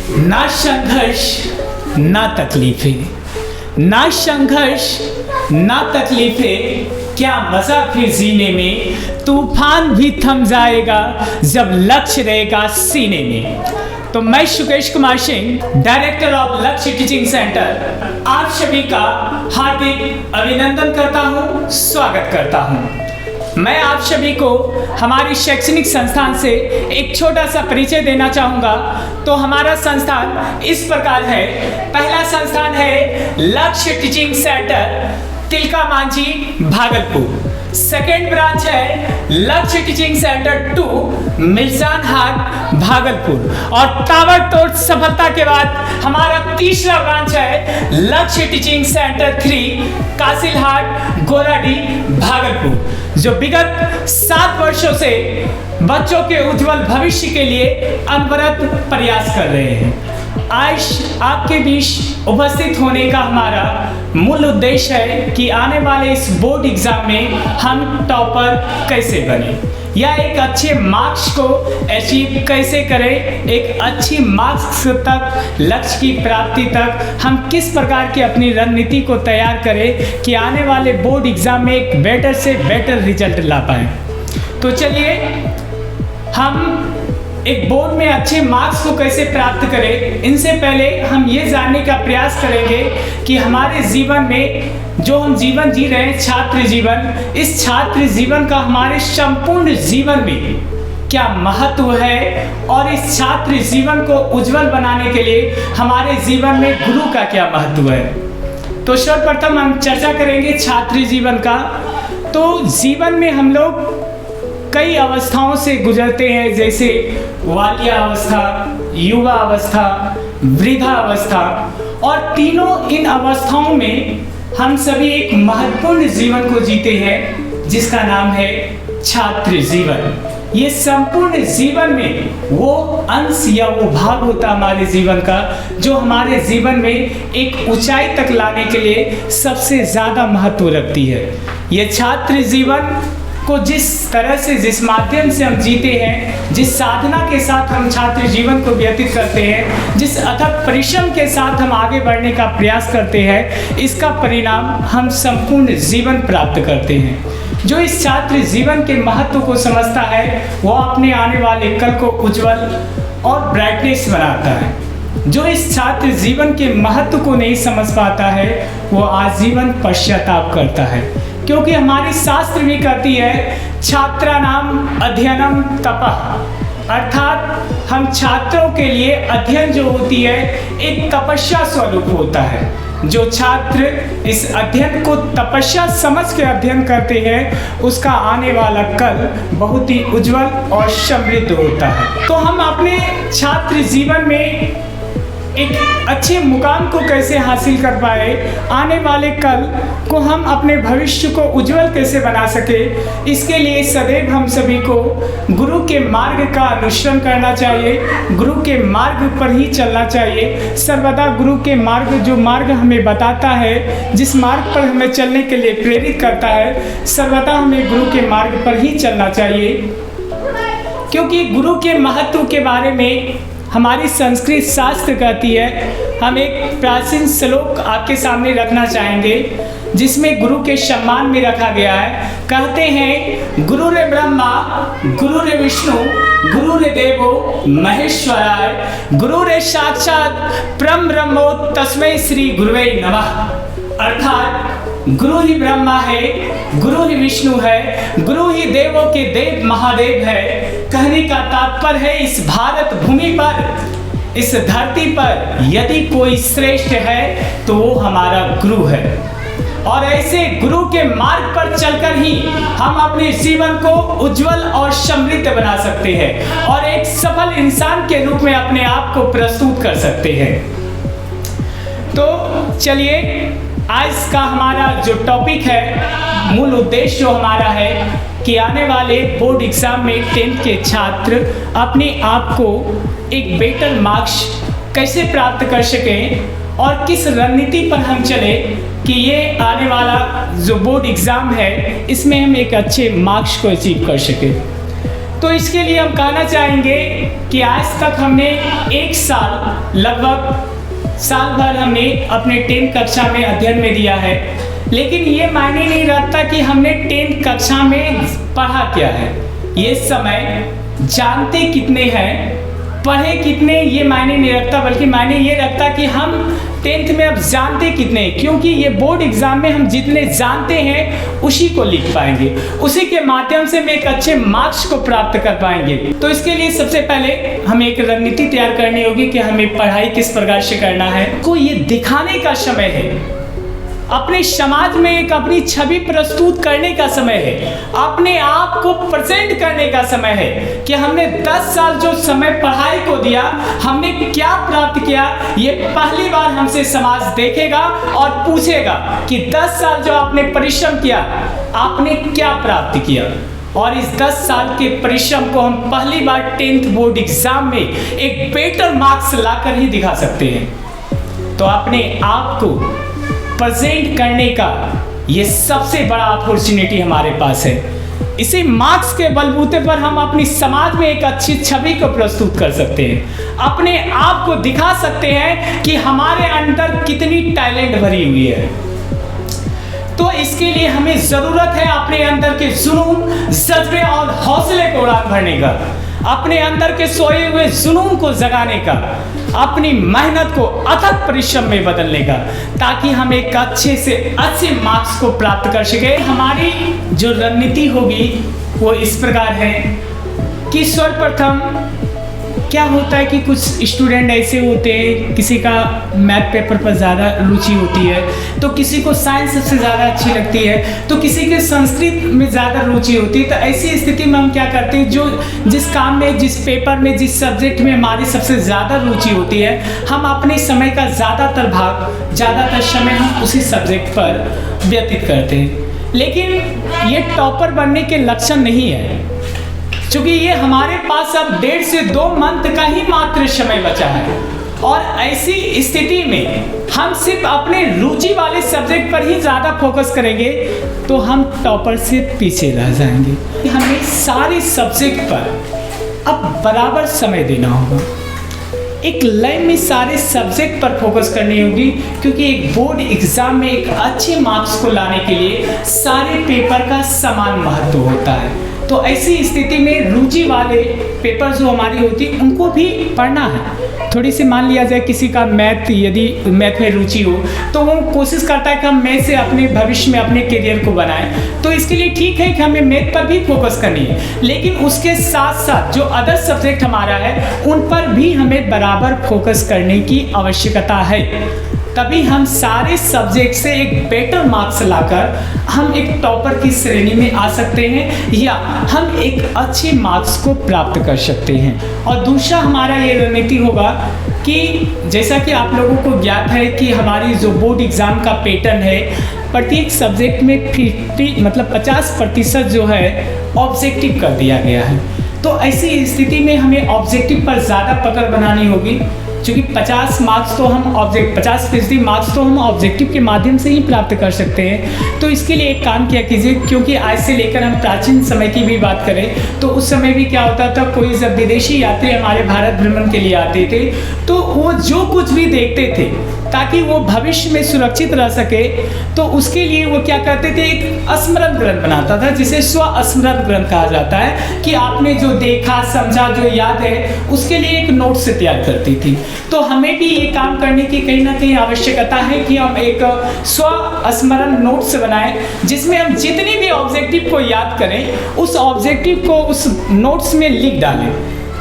ना संघर्ष ना तकलीफें, ना संघर्ष ना तकलीफें, क्या मजा फिर जीने में। तूफान भी थम जाएगा जब लक्ष्य रहेगा सीने में। तो मैं सुकेश कुमार सिंह, डायरेक्टर ऑफ लक्ष्य टीचिंग सेंटर, आप सभी का हार्दिक अभिनंदन करता हूं, स्वागत करता हूं। मैं आप सभी को हमारी शैक्षणिक संस्थान से एक छोटा सा परिचय देना चाहूँगा। तो हमारा संस्थान इस प्रकार है। पहला संस्थान है लक्ष्य teaching centre, Tilka Manjhi, Bhagalpur. Second branch है लक्ष्य टीचिंग सेंटर 2, मिर्जान हाट, भागलपुर। और ताबड़तोड़ सफलता के बाद हमारा तीसरा ब्रांच है लक्ष्य टीचिंग सेंटर 3, कासिलहाट, गोराडी, भागलपुर, जो विगत 7 वर्षों से बच्चों के उज्जवल भविष्य के लिए अनवरत प्रयास कर रहे हैं। आज आपके बीच उपस्थित होने का हमारा मूल उद्देश्य है कि आने वाले इस बोर्ड एग्जाम में हम टॉपर कैसे बने, या एक अच्छे मार्क्स को अचीव कैसे करें, एक अच्छी मार्क्स तक, लक्ष्य की प्राप्ति तक हम किस प्रकार की अपनी रणनीति को तैयार करें कि आने वाले बोर्ड एग्जाम में एक बेटर से बेटर रिजल्ट ला पाएँ। तो चलिए हम एक बोर्ड में अच्छे मार्क्स को कैसे प्राप्त करें, इनसे पहले हम ये जानने का प्रयास करेंगे कि हमारे जीवन में जो हम जीवन जी रहे हैं, छात्र जीवन, इस छात्र जीवन का हमारे संपूर्ण जीवन में क्या महत्व है, और इस छात्र जीवन को उज्जवल बनाने के लिए हमारे जीवन में गुरु का क्या महत्व है। तो सर्वप्रथम हम चर्चा करेंगे छात्र जीवन का। तो जीवन में हम लोग कई अवस्थाओं से गुजरते हैं, जैसे बाल्या अवस्था, युवा अवस्था, वृद्धा अवस्था, और तीनों इन अवस्थाओं में हम सभी एक महत्वपूर्ण जीवन को जीते हैं जिसका नाम है छात्र जीवन। ये संपूर्ण जीवन में वो अंश या वो भाग होता हमारे जीवन का जो हमारे जीवन में एक ऊंचाई तक लाने के लिए सबसे ज़्यादा महत्व रखती है। ये छात्र जीवन को जिस तरह से, जिस माध्यम से हम जीते हैं, जिस साधना के साथ हम छात्र जीवन को व्यतीत करते हैं, जिस अथक परिश्रम के साथ हम आगे बढ़ने का प्रयास करते हैं, इसका परिणाम हम संपूर्ण जीवन प्राप्त करते हैं। जो इस छात्र जीवन के महत्व को समझता है वो अपने आने वाले कल को उज्जवल और ब्राइटनेस बनाता है। जो इस छात्र जीवन के महत्व को नहीं समझ पाता है वो आजीवन पश्चाताप करता है, क्योंकि हमारी शास्त्र भी कहती है छात्राणाम अध्ययनम तपः, अर्थात हम छात्रों के लिए अध्ययन जो होती है एक तपस्या स्वरूप होता है। जो छात्र इस अध्ययन को तपस्या समझ के अध्ययन करते हैं उसका आने वाला कल बहुत ही उज्जवल और समृद्ध होता है। तो हम अपने छात्र जीवन में एक अच्छे मुकाम को कैसे हासिल कर पाए, आने वाले कल को हम अपने भविष्य को उज्जवल कैसे बना सके, इसके लिए सदैव हम सभी को गुरु के मार्ग का अनुसरण करना चाहिए, गुरु के मार्ग पर ही चलना चाहिए। सर्वदा गुरु के मार्ग, जो मार्ग हमें बताता है, जिस मार्ग पर हमें चलने के लिए प्रेरित करता है, सर्वदा हमें गुरु के मार्ग पर ही चलना चाहिए। क्योंकि गुरु के महत्व के बारे में हमारी संस्कृत शास्त्र कहती है। हम एक प्राचीन श्लोक आपके सामने रखना चाहेंगे जिसमें गुरु के सम्मान में रखा गया है। कहते हैं गुरुरे ब्रह्मा गुरुरे विष्णु गुरुरे देवो महेश्वराय गुरुरे साक्षात परम ब्रह्मो तस्मै श्री गुरुवे नमः। अर्थात गुरु ही ब्रह्मा है, गुरु ही विष्णु है, गुरु ही देवों के देव महादेव है। कहने का तात्पर्य है इस भारत भूमि पर, इस धरती पर यदि कोई श्रेष्ठ है तो वो हमारा गुरु है। और ऐसे गुरु के मार्ग पर चलकर ही हम अपने जीवन को उज्जवल और समृद्ध बना सकते हैं और एक सफल इंसान के रूप में अपने आप को प्रस्तुत कर सकते हैं। तो चलिए आज का हमारा जो टॉपिक है, मूल उद्देश्य जो हमारा है कि आने वाले बोर्ड एग्जाम में 10th के छात्र अपने आप को एक बेटर मार्क्स कैसे प्राप्त कर सकें और किस रणनीति पर हम चले कि ये आने वाला जो बोर्ड एग्ज़ाम है इसमें हम एक अच्छे मार्क्स को अचीव कर सकें। तो इसके लिए हम कहना चाहेंगे कि आज तक हमने एक साल, लगभग साल भर हमने अपने 10th कक्षा में अध्ययन में दिया है, लेकिन ये मायने नहीं रखता कि हमने 10th कक्षा में पढ़ा क्या है। ये समय जानते कितने हैं, पढ़े कितने, ये मायने नहीं रखता, बल्कि मायने ये रखता कि हम 10th में अब जानते कितने हैं, क्योंकि ये बोर्ड एग्जाम में हम जितने जानते हैं उसी को लिख पाएंगे, उसी के माध्यम से हम एक अच्छे मार्क्स को प्राप्त कर पाएंगे। तो इसके लिए सबसे पहले हमें एक रणनीति तैयार करनी होगी कि हमें पढ़ाई किस प्रकार से करना है। को ये दिखाने का समय है, अपने समाज में एक अपनी छवि प्रस्तुत करने का समय है, अपने आप को प्रेजेंट करने का समय है कि हमने 10 साल जो समय पढ़ाई को दिया, हमने क्या प्राप्त किया। ये पहली बार हमसे समाज देखेगा और पूछेगा कि 10 साल जो आपने परिश्रम किया, आपने क्या प्राप्त किया। और इस 10 साल के परिश्रम को हम पहली बार 10th बोर्ड एग्जाम में एक बेटर मार्क्स लाकर ही दिखा सकते हैं। तो अपने आप को प्रेजेंट करने का ये सबसे बड़ा अपॉर्चुनिटी हमारे पास है। इसी मार्क्स के बलबूते पर हम अपनी समाज में एक अच्छी छवि को प्रस्तुत कर सकते हैं, अपने आप को दिखा सकते हैं कि हमारे अंदर कितनी टैलेंट भरी हुई है। तो इसके लिए हमें जरूरत है अपने अंदर के जुनून, जज्बे और हौसले को उड़ान भरने का, अपने अंदर के सोए हुए जुनून को जगाने का, अपनी मेहनत को अथक परिश्रम में बदलने का, ताकि हम एक अच्छे से अच्छे मार्क्स को प्राप्त कर सके। हमारी जो रणनीति होगी वो इस प्रकार है कि सर्वप्रथम क्या होता है कि कुछ स्टूडेंट ऐसे होते हैं, किसी का मैथ पेपर पर ज़्यादा रुचि होती है, तो किसी को साइंस सबसे ज़्यादा अच्छी लगती है, तो किसी के संस्कृत में ज़्यादा रुचि होती है। तो ऐसी स्थिति में हम क्या करते हैं, जो जिस काम में, जिस पेपर में, जिस सब्जेक्ट में हमारी सबसे ज़्यादा रुचि होती है, हम अपने समय का ज़्यादातर भाग, ज़्यादातर समय हम उसी सब्जेक्ट पर व्यतीत करते हैं। लेकिन ये टॉपर बनने के लक्षण नहीं है, क्योंकि ये हमारे पास अब 1.5 से 2 मंथ का ही मात्र समय बचा है। और ऐसी स्थिति में हम सिर्फ अपने रुचि वाले सब्जेक्ट पर ही ज़्यादा फोकस करेंगे तो हम टॉपर से पीछे रह जाएंगे। हमें सारे सब्जेक्ट पर अब बराबर समय देना होगा, एक लय में सारे सब्जेक्ट पर फोकस करनी होगी, क्योंकि एक बोर्ड एग्जाम में एक अच्छे मार्क्स को लाने के लिए सारे पेपर का समान महत्व होता है। तो ऐसी स्थिति में रुचि वाले पेपर जो हमारी होती है उनको भी पढ़ना है। थोड़ी सी मान लिया जाए किसी का मैथ, यदि मैथ में रुचि हो तो वो कोशिश करता है कि हम मैथ से अपने भविष्य में अपने करियर को बनाएं, तो इसके लिए ठीक है कि हमें मैथ पर भी फोकस करनी है, लेकिन उसके साथ साथ जो अदर सब्जेक्ट हमारा है उन पर भी हमें बराबर फोकस करने की आवश्यकता है। तभी हम सारे सब्जेक्ट से एक बेटर मार्क्स लाकर हम एक टॉपर की श्रेणी में आ सकते हैं, या हम एक अच्छे मार्क्स को प्राप्त कर सकते हैं। और दूसरा हमारा ये रणनीति होगा कि जैसा कि आप लोगों को ज्ञात है कि हमारी जो बोर्ड एग्ज़ाम का पैटर्न है, प्रत्येक सब्जेक्ट में 50% जो है ऑब्जेक्टिव कर दिया गया है। तो ऐसी स्थिति में हमें ऑब्जेक्टिव पर ज़्यादा पकड़ बनानी होगी, क्योंकि 50% मार्क्स तो हम ऑब्जेक्टिव के माध्यम से ही प्राप्त कर सकते हैं। तो इसके लिए एक काम किया कीजिए, क्योंकि आज से लेकर हम प्राचीन समय की भी बात करें तो उस समय भी क्या होता था, कोई जब विदेशी यात्री हमारे भारत भ्रमण के लिए आते थे तो वो जो कुछ भी देखते थे ताकि वो भविष्य में सुरक्षित रह सके, तो उसके लिए वो क्या करते थे, एक स्मरण ग्रंथ बनाता था, जिसे स्वस्मरण ग्रंथ कहा जाता है, कि आपने जो देखा समझा जो याद है उसके लिए एक नोट से तैयार करती थी। तो हमें भी ये काम करने की कहीं ना कहीं आवश्यकता है कि हम एक स्वस्मरण नोट्स बनाएं, जिसमें हम जितनी भी ऑब्जेक्टिव को याद करें उस ऑब्जेक्टिव को उस नोट्स में लिख डालें,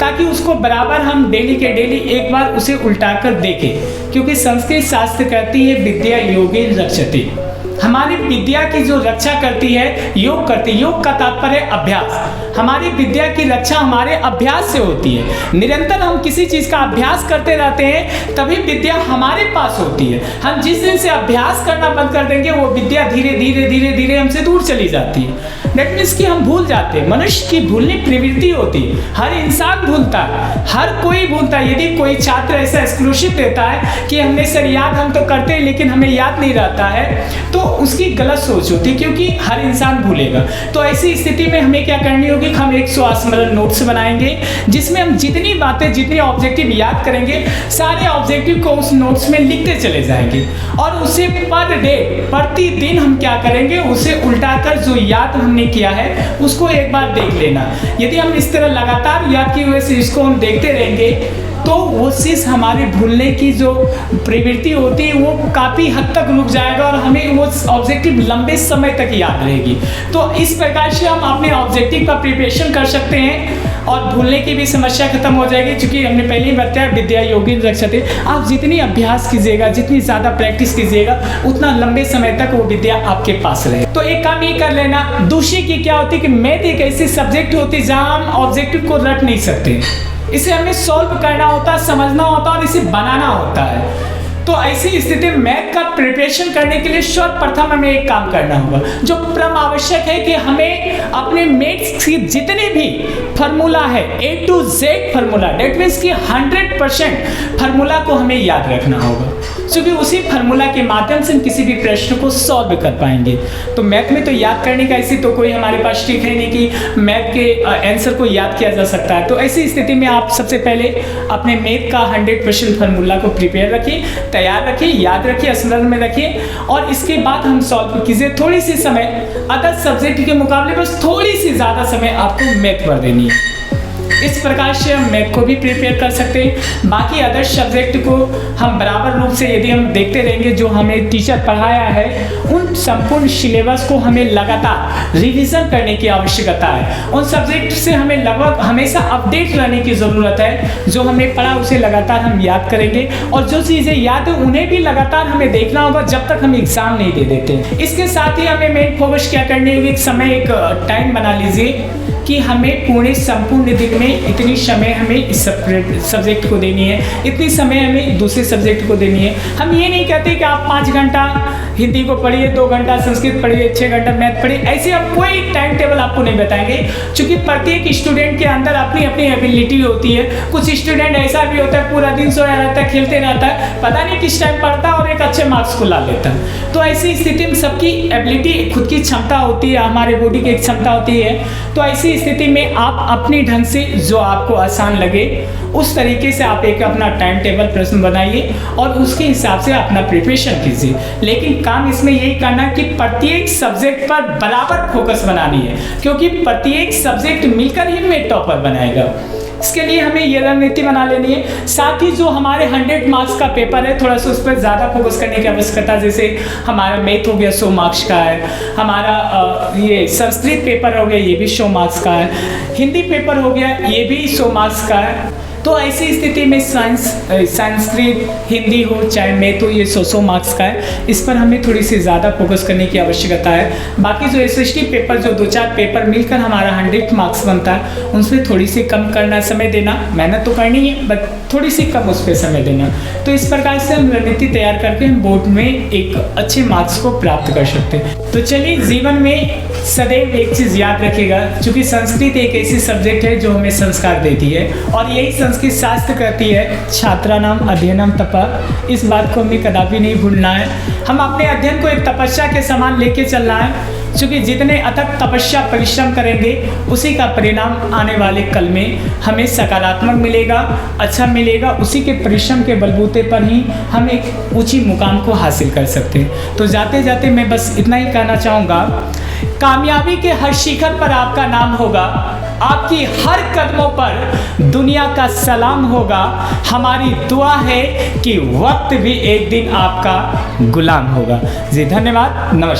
ताकि उसको बराबर हम डेली के डेली एक बार उसे उल्टाकर देखें। क्योंकि संस्कृत शास्त्र कहती है विद्या योगेन रक्षति, हमारी विद्या की जो रक्षा करती है योग करती है। योग का तात्पर्य अभ्यास, हमारी विद्या की रक्षा हमारे अभ्यास से होती है। निरंतर हम किसी चीज़ का अभ्यास करते रहते हैं तभी विद्या हमारे पास होती है। हम जिस दिन से अभ्यास करना बंद कर देंगे वो विद्या धीरे धीरे धीरे धीरे हमसे दूर चली जाती है। दैट मीन्स कि हम भूल जाते हैं। मनुष्य की भूलने प्रवृत्ति होती है, हर इंसान भूलता है, हर कोई भूलता है। यदि कोई छात्र ऐसा एक्सक्लूसिव देता है कि हमने सर याद हम तो करते हैं लेकिन हमें याद नहीं रहता है, तो उसकी गलत सोच होती है, क्योंकि हर इंसान भूलेगा। तो ऐसी स्थिति में हमें क्या करनी होगी, हम एक स्वस्मरण नोट्स बनाएंगे जिसमें हम जितनी बातें, जितने ऑब्जेक्टिव याद करेंगे, सारे ऑब्जेक्टिव को उस नोट्स में लिखते चले जाएंगे और उसे पर डे, प्रतिदिन हम क्या करेंगे, उसे उल्टाकर जो याद हमने किया है उसको एक बार देख लेना। यदि हम इस तरह लगातार याद की वजह से इसको हम देखते रहेंगे तो वो चीज़ हमारे भूलने की जो प्रवृत्ति होती है वो काफ़ी हद तक रुक जाएगा और हमें वो ऑब्जेक्टिव लंबे समय तक याद रहेगी। तो इस प्रकार से हम अपने ऑब्जेक्टिव का प्रिपरेशन कर सकते हैं और भूलने की भी समस्या खत्म हो जाएगी, क्योंकि हमने पहले ही बताया विद्या योगिन रक्षते। आप जितनी अभ्यास कीजिएगा, जितनी ज़्यादा प्रैक्टिस कीजिएगा, उतना लंबे समय तक वो विद्या आपके पास रहे। तो एक काम ये कर लेना। दूसरी की क्या होती है कि मैथ एक ऐसी सब्जेक्ट होती है जहाँ हम ऑब्जेक्टिव को रट नहीं सकते, इसे हमें सॉल्व करना होता है, समझना होता है और इसे बनाना होता है। तो ऐसी स्थिति में मैथ का प्रिपरेशन करने के लिए सर्वप्रथम हमें एक काम करना होगा जो परम आवश्यक है कि हमें अपने मैथ्स की जितने भी फार्मूला है, A to Z formula, that means कि 100% फार्मूला को हमें याद रखना होगा, क्योंकि उसी फार्मूला के माध्यम से हम किसी भी प्रश्न को सॉल्व कर पाएंगे। तो मैथ में तो याद करने का ऐसी तो कोई हमारे पास ट्रिक है नहीं कि मैथ के आंसर को याद किया जा सकता है। तो ऐसी स्थिति में आप सबसे पहले अपने मैथ का 100% फार्मूला को प्रिपेयर रखिए, तैयार रखिए, याद रखिए, स्मरण में रखिए और इसके बाद हम सॉल्व कीजिए। थोड़ी सी समय अदर सब्जेक्ट के मुकाबले बस थोड़ी सी ज़्यादा समय आपको मैथ पर देनी है। इस प्रकार से हम मैथ को भी प्रिपेयर कर सकते हैं। बाकी अदर सब्जेक्ट को हम बराबर रूप से यदि हम देखते रहेंगे, जो हमें टीचर पढ़ाया है उन संपूर्ण सिलेबस को हमें लगातार रिवीजन करने की आवश्यकता है। उन सब्जेक्ट से हमें लगभग हमेशा अपडेट रहने की ज़रूरत है। जो हमने पढ़ा उसे लगातार हम याद करेंगे और जो चीज़ें याद है उन्हें भी लगातार हमें देखना होगा जब तक हम एग्ज़ाम नहीं दे देते। इसके साथ ही हमें मेन फोकस क्या करनी होगी, एक समय, एक टाइम बना लीजिए कि हमें पूरे संपूर्ण दिन में इतनी समय हमें इस सब्जेक्ट को देनी है, इतनी समय हमें दूसरे सब्जेक्ट को देनी है। हम ये नहीं कहते कि आप 5 घंटा हिंदी को पढ़िए, 2 घंटा संस्कृत पढ़िए, 6 घंटा मैथ पढ़िए, ऐसे हम कोई टाइम टेबल आपको नहीं बताएंगे, क्योंकि प्रत्येक स्टूडेंट के अंदर अपनी अपनी एबिलिटी होती है। कुछ स्टूडेंट ऐसा भी होता है पूरा दिन सोया रहता है, खेलते रहता है, पता नहीं किस टाइम पढ़ता है और एक अच्छे मार्क्स को ला लेता है। तो ऐसी स्थिति में सबकी एबिलिटी, खुद की क्षमता होती है, हमारे बॉडी की एक क्षमता होती है। तो ऐसी स्थिति में आप अपने ढंग से जो आपको आसान लगे उस तरीके से आप एक अपना टाइम टेबल प्रश्न बनाइए और उसके हिसाब से अपना प्रिपरेशन कीजिए। लेकिन काम इसमें यही करना कि प्रत्येक सब्जेक्ट पर बराबर फोकस बनानी है, क्योंकि प्रत्येक सब्जेक्ट मिलकर ही हमें टॉपर बनाएगा। इसके लिए हमें ये रणनीति बना लेनी है। साथ ही जो हमारे 100 मार्क्स का पेपर है, थोड़ा सा उस पर ज़्यादा फोकस करने की आवश्यकता। जैसे हमारा मैथ हो गया 100 मार्क्स का है, हमारा ये संस्कृत पेपर हो गया ये भी 100 मार्क्स का है, हिंदी पेपर हो गया ये भी 100 मार्क्स का है। तो ऐसी स्थिति में संस्कृत, हिंदी हो चाहे मैथ हो, ये 100 मार्क्स का है। इस पर हमें थोड़ी सी ज़्यादा फोकस करने की आवश्यकता है। बाकी जो SST पेपर, जो 2-4 पेपर मिलकर हमारा 100 मार्क्स बनता है, उनसे थोड़ी सी कम करना, समय देना, मेहनत तो करनी है बट थोड़ी सी कम उस पर समय देना। तो इस प्रकार से हम रणनीति तैयार करके हम बोर्ड में एक अच्छे मार्क्स को प्राप्त कर सकते हैं। तो चलिए, जीवन में सदैव एक चीज़ याद रखिएगा, क्योंकि संस्कृत एक ऐसी सब्जेक्ट है जो हमें संस्कार देती है और यही संस्कृत शास्त्र कहती है, छात्राणाम अध्ययनम तपः। इस बात को हमें कदापि नहीं भूलना है। हम अपने अध्ययन को एक तपस्या के समान लेके चलना है, क्योंकि जितने अथक तपस्या परिश्रम करेंगे उसी का परिणाम आने वाले कल में हमें सकारात्मक मिलेगा, अच्छा मिलेगा। उसी के परिश्रम के बलबूते पर ही हम एक ऊंची मुकाम को हासिल कर सकते हैं। तो जाते जाते मैं बस इतना ही कहना चाहूँगा, कामयाबी के हर शिखर पर आपका नाम होगा, आपकी हर कदमों पर दुनिया का सलाम होगा। हमारी दुआ है कि वक्त भी एक दिन आपका गुलाम होगा। जी धन्यवाद, नमस्कार।